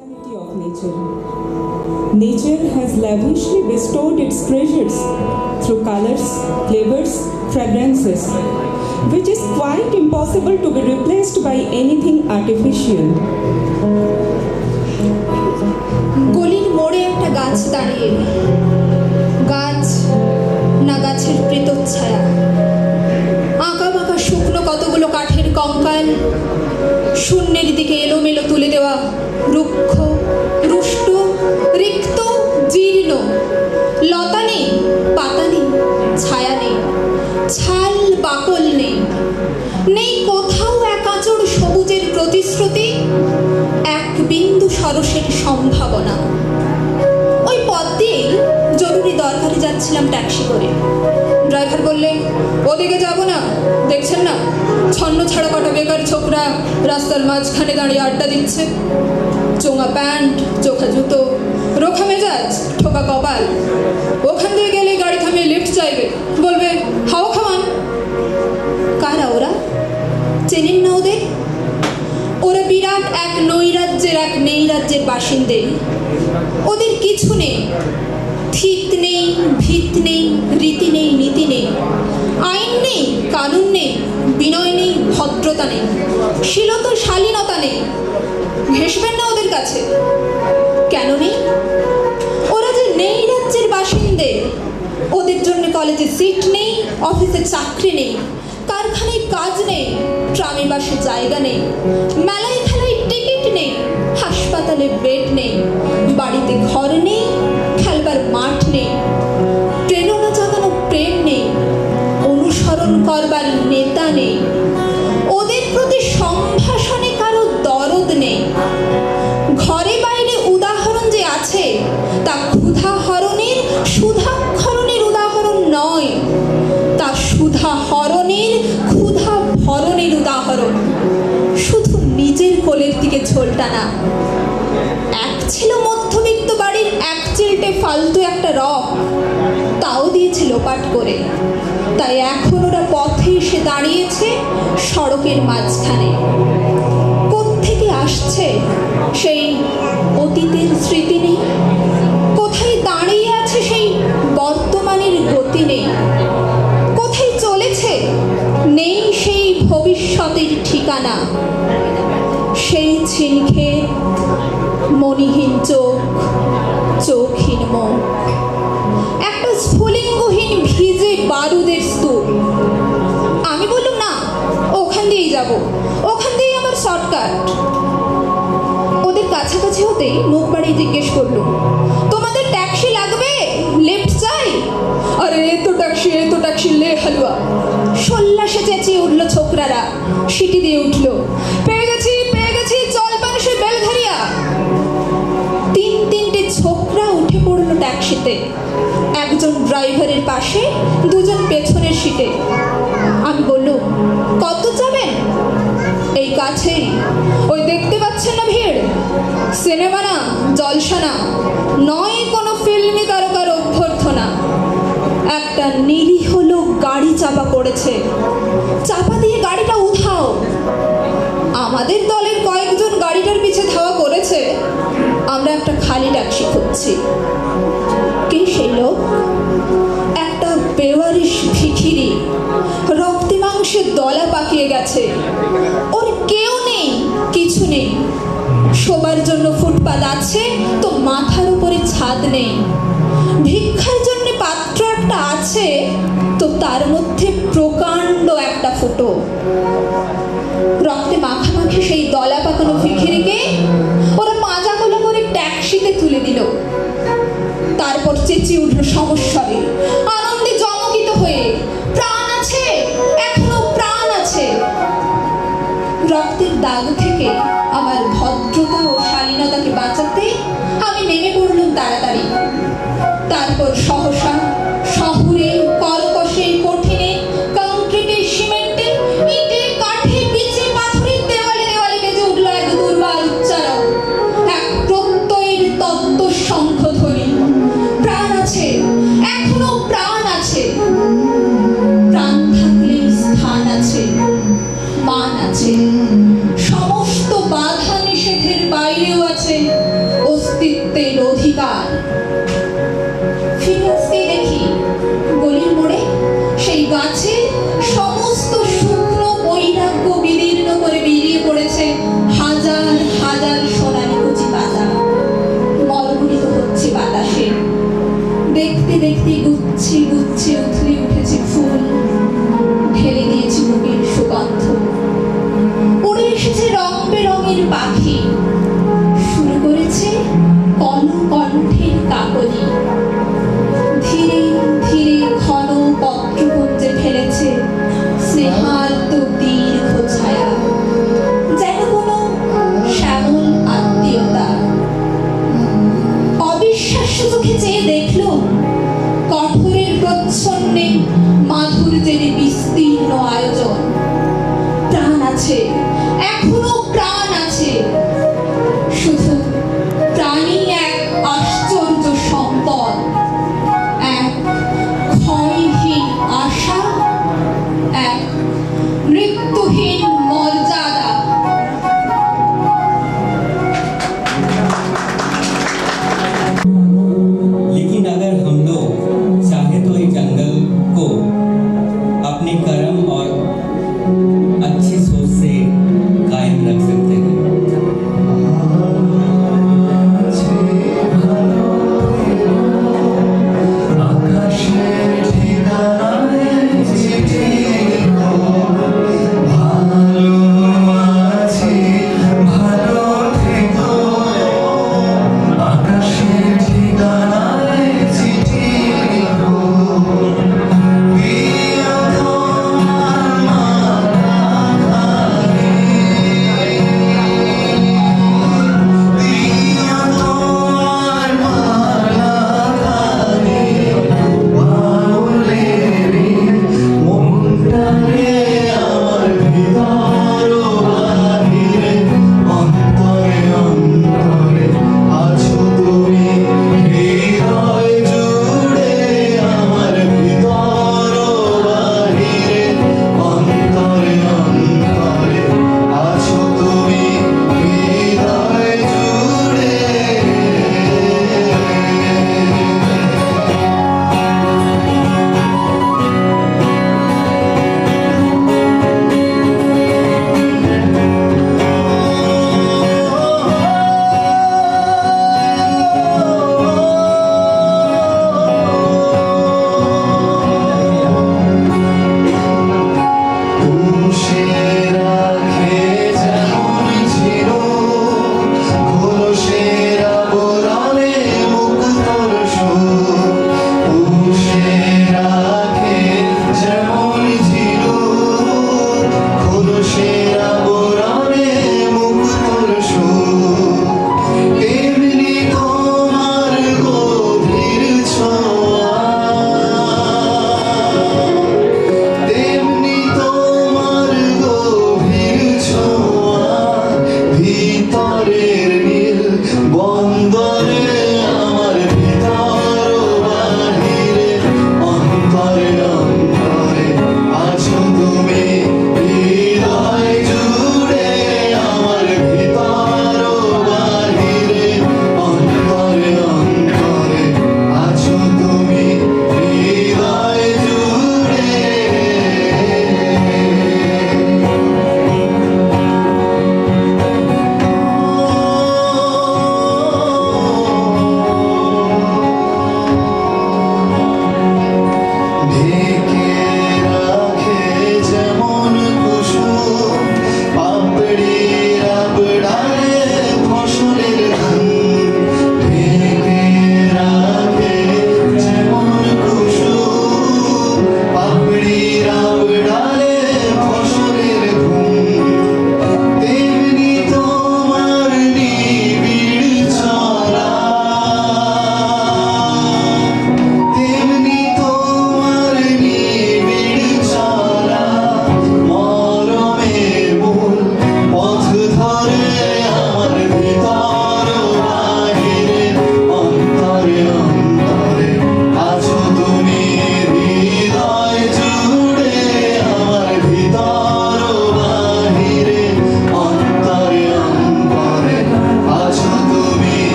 Reality of nature. Nature has lavishly bestowed its treasures through colors, flavors, fragrances, which is quite impossible to be replaced by anything artificial. গলির মোড়ে একটা গাছ দাঁড়িয়ে, গাছ না গাছের প্রেতচ্ছায়া, আঁকা বাঁকা শুকনো কতগুলো কাঠের কঙ্কাল, শূন্যের দিকে এলোমেলো তুলে দেওয়া রুক্ষ, রুষ্ট, রিক্ত, জীর্ণ, লতা নেই, পাতা নেই, ছায়া নেই, ছাল বাকল নেই, নেই কোথাও এক আঁচড় সবুজের প্রতিশ্রুতি, এক বিন্দু সরসের সম্ভাবনা। ওই পথ দিয়ে জরুরি দরকারে যাচ্ছিলাম ট্যাক্সি করে। ড্রাইভার বললে, ওদিকে যাবো না, দেখছেন না ছন্ন ছাড়া কটা বেকার ছোকরা রাস্তার মাঝখানে দাঁড়িয়ে আড্ডা দিচ্ছে, চোঙা প্যান্ট, চোখা জুতো, রোখা মেজাজ, ঠোকা কপাল। ওখান দিয়ে গেলে গাড়ি থামিয়ে লিফট চাইবে, বলবে হাওয়া খাওয়ান। কারা ওরা? চেনেন না ওদের? ওরা বিরাট এক নৈরাজ্যের এক নৈরাজ্যের বাসিন্দে। ওদের কিছু নেই, থিত নেই, ভিত নেই, রীতি নেই, নীতি নেই, আইন নেই, কানুন নেই, বিনয় নেই, ভদ্রতা নেই, শীলতা শালীনতা নেই। ঘেঁষবেন না ওদের কাছে। কেন নেই? ওরা যে নৈরাজ্যের বাসিন্দে। ওদের জন্য কলেজে সিট নেই, অফিসে চাকরি নেই, কারখানায় কাজ নেই, ট্রামে বাসে জায়গা নেই, মেলায় খেলায় টিকিট নেই, হাসপাতালে বেড নেই, বাড়িতে ঘর নেই, খেলবার মাঠ নেই, প্রেরণা জাগানো প্রেম নেই, অনুসরণ করবার নেতা নেই, ওদের প্রতি সম্ভাষণে কারো দরদ নেই। ঘরে বাইরে উদাহরণ যে আছে তা ক্ষুধাহরণের, সুধাক্ষরণের উদাহরণ নয়, তা সুধাহরণের, ক্ষুধা ভরণের উদাহরণ। শুধু নিজের কোলের দিকে ঝোলটানা। এক ছিল মধ্যবিত্ত বাড়ির এক চিলটে ফালতু একটা রক, তাও দিয়েছিল পাট করে। তাই এখন ওরা পথে এসে দাঁড়িয়েছে সড়কের মাঝখানে। কোত্থেকে আসছে সেই অতীতের স্মৃতি নেই, কোথায় দাঁড়িয়ে আছে সেই বর্তমানের গতি নেই, কোথায় চলেছে নেই সেই ভবিষ্যতের ঠিকানা। সেই ছিনখেত, মণিহীন চোখ, চোখহীন মুখ, একটা স্ফুলিঙ্গহীন ভিজে বারুদের স্তূপ। আমি বললাম না, ওখান দিয়েই যাব, ওখান দিয়েই আমার শর্টকাট। ওদের কাছাকাছি হতেই মুখ বাড়িয়ে জিজ্ঞেস করলো, তোমাদের ট্যাক্সি লাগবে? লিফট চাই? আরে এ তো ট্যাক্সি লে হালুয়া। সল্লাসে চেঁচিয়ে উঠলো ছোকরারা, সিটি দিয়ে উঠলো, পেয়ে গেছি, চল মানুষের বেলঘরিয়া। তিনটে ছোকরা উঠে পড়লো ট্যাক্সিতে, একজন ড্রাইভারের পাশে, দুজন পেছনের সিটে। আমি বললুম, কত যাবেন? এই কাছেই, ওই দেখতে পাচ্ছেন না ভিড়? সিনেমা না, জলসা না, নয় কোনো ফিল্মি তারকার অভ্যর্থনা। একটা নিরীহ লোক গাড়ি চাপা পড়েছে, চাপা দিয়ে গাড়িটা উঠাও। আমাদের দলের কয়েকজন গাড়িটার পিছে ধাওয়া করেছে, আমরা একটা খালি ট্যাক্সি খুঁজছি। কে সেই লোক? একটা বেওয়ারিশ ভিখিরি, রক্তে মাংসের দলা পাকিয়ে গেছে। ওর কেউ নেই, কিছু নেই। শোবার জন্য ফুটপাত আছে তো মাথার উপরে ছাদ নেই। ভিক্ষার জন্য পাত্র একটা আছে তো তার মধ্যে প্রকাণ্ড একটা ফুটো। রক্তে মাখামাখি সেই দলা পাকানো ভিখিরিকে ওরা মাজা গোলা করে ট্যাক্সিতে তুলে দিল। তারপর চেঁচিয়ে উঠল সমস্যারে, আনন্দে চমকিত হয়ে, প্রাণ আছে, এখনো প্রাণ আছে। রক্তের দাগ থেকে আমার ভদ্রতা ও শালীনতাকে বাঁচাতে আমি নেমে পড়লাম তাড়াতাড়ি। তারপর সহসা শহরে, কর্কশে, কঠিনে, কংক্রিটে, সিমেন্টে, ইটে, কাঠে, পিচে, পাথরের দেওয়ালে দেওয়ালে বেজে উঠল এক দুর্বার উচ্চারণ, এক প্রত্যয়ের তত্ত্ব শঙ্খধ্বনি। প্রাণ আছে, এখনো প্রাণ অস্তিত্বের অধিকার। ফিরে আসতেই দেখি গলির মোড়ে সেই গাছের সমস্ত শুকনো বৈরাগ্য বিদীর্ণ করে বেরিয়ে পড়েছে হাজার হাজার সোনালি কচি পাতা। মলমলিত হচ্ছে বাতাসে। দেখতে দেখতে গুচ্ছে গুচ্ছে উথলে উঠেছে ফুল, ঢেলে দিয়েছে বুকের সুগন্ধ। উড়ে এসেছে রং বেরঙের পাখি, শুরু করেছে কণ্ঠের কাকলি।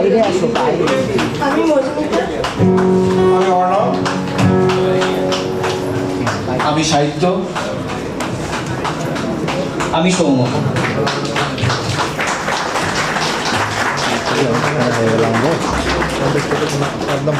আমি মধুমিতা। আমি অর্ণব। আমি সাহিত্য। আমি সৌম্য। একদম